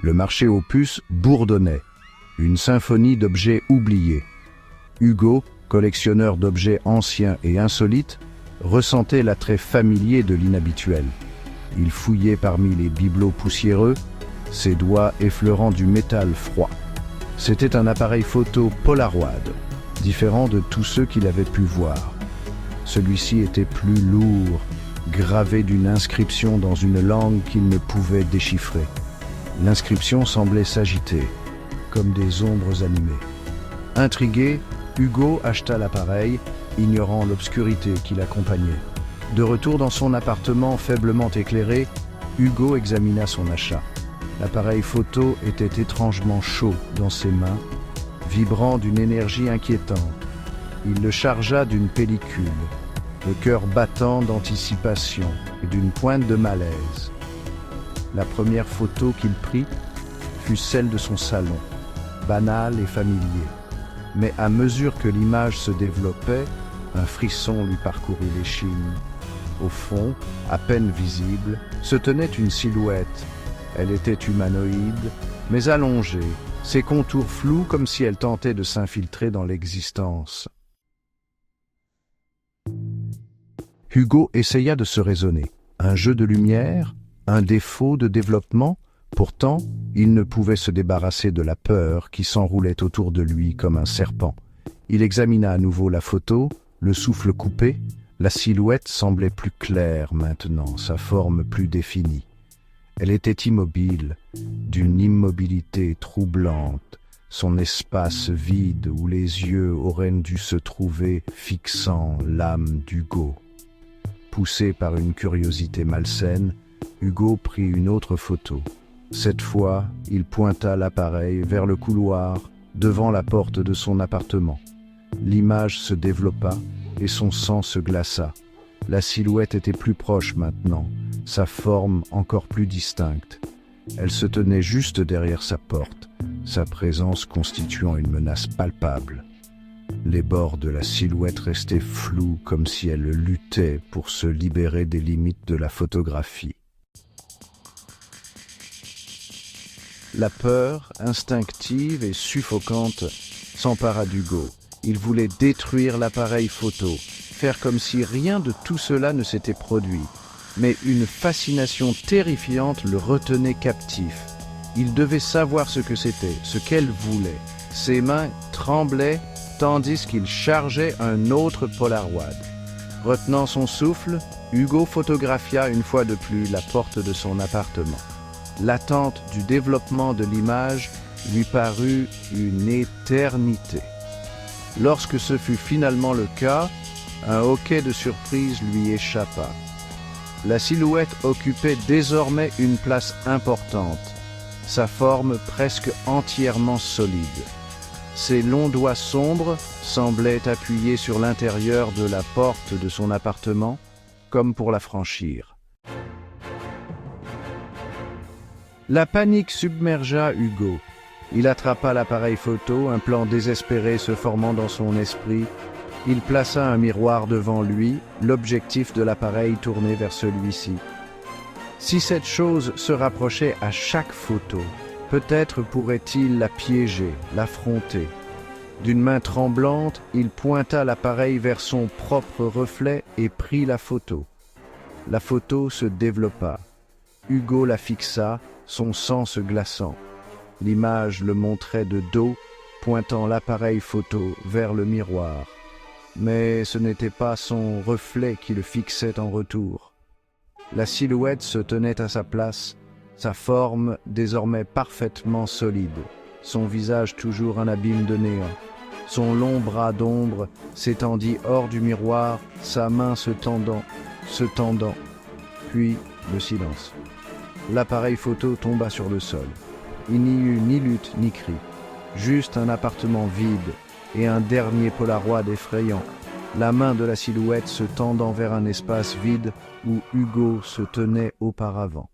Le marché aux puces bourdonnait, une symphonie d'objets oubliés. Hugo, collectionneur d'objets anciens et insolites, ressentait l'attrait familier de l'inhabituel. Il fouillait parmi les bibelots poussiéreux, ses doigts effleurant du métal froid. C'était un appareil photo Polaroid, différent de tous ceux qu'il avait pu voir. Celui-ci était plus lourd, gravé d'une inscription dans une langue qu'il ne pouvait déchiffrer. L'inscription semblait s'agiter, comme des ombres animées. Intrigué, Hugo acheta l'appareil, ignorant l'obscurité qui l'accompagnait. De retour dans son appartement faiblement éclairé, Hugo examina son achat. L'appareil photo était étrangement chaud dans ses mains, vibrant d'une énergie inquiétante. Il le chargea d'une pellicule, le cœur battant d'anticipation et d'une pointe de malaise. La première photo qu'il prit fut celle de son salon, banal et familier. Mais à mesure que l'image se développait, un frisson lui parcourut l'échine. Au fond, à peine visible, se tenait une silhouette. Elle était humanoïde, mais allongée, ses contours flous comme si elle tentait de s'infiltrer dans l'existence. Hugo essaya de se raisonner. Un jeu de lumière? Un défaut de développement? Pourtant, il ne pouvait se débarrasser de la peur qui s'enroulait autour de lui comme un serpent. Il examina à nouveau la photo, le souffle coupé. La silhouette semblait plus claire maintenant, sa forme plus définie. Elle était immobile, d'une immobilité troublante, son espace vide où les yeux auraient dû se trouver fixant l'âme d'Hugo. Poussé par une curiosité malsaine, Hugo prit une autre photo. Cette fois, il pointa l'appareil vers le couloir, devant la porte de son appartement. L'image se développa et son sang se glaça. La silhouette était plus proche maintenant, sa forme encore plus distincte. Elle se tenait juste derrière sa porte, sa présence constituant une menace palpable. Les bords de la silhouette restaient flous comme si elle luttait pour se libérer des limites de la photographie. La peur, instinctive et suffocante, s'empara d'Hugo. Il voulait détruire l'appareil photo, faire comme si rien de tout cela ne s'était produit. Mais une fascination terrifiante le retenait captif. Il devait savoir ce que c'était, ce qu'elle voulait. Ses mains tremblaient tandis qu'il chargeait un autre Polaroid. Retenant son souffle, Hugo photographia une fois de plus la porte de son appartement. L'attente du développement de l'image lui parut une éternité. Lorsque ce fut finalement le cas, un hoquet de surprise lui échappa. La silhouette occupait désormais une place importante, sa forme presque entièrement solide. Ses longs doigts sombres semblaient appuyés sur l'intérieur de la porte de son appartement, comme pour la franchir. La panique submergea Hugo. Il attrapa l'appareil photo, un plan désespéré se formant dans son esprit. Il plaça un miroir devant lui, l'objectif de l'appareil tourné vers celui-ci. Si cette chose se rapprochait à chaque photo, peut-être pourrait-il la piéger, l'affronter. D'une main tremblante, il pointa l'appareil vers son propre reflet et prit la photo. La photo se développa. Hugo la fixa, son sang se glaçant. L'image le montrait de dos, pointant l'appareil photo vers le miroir. Mais ce n'était pas son reflet qui le fixait en retour. La silhouette se tenait à sa place, sa forme désormais parfaitement solide, son visage toujours un abîme de néant. Son long bras d'ombre s'étendit hors du miroir, sa main se tendant, puis le silence. L'appareil photo tomba sur le sol. Il n'y eut ni lutte ni cri, juste un appartement vide et un dernier Polaroid effrayant, la main de la silhouette se tendant vers un espace vide où Hugo se tenait auparavant.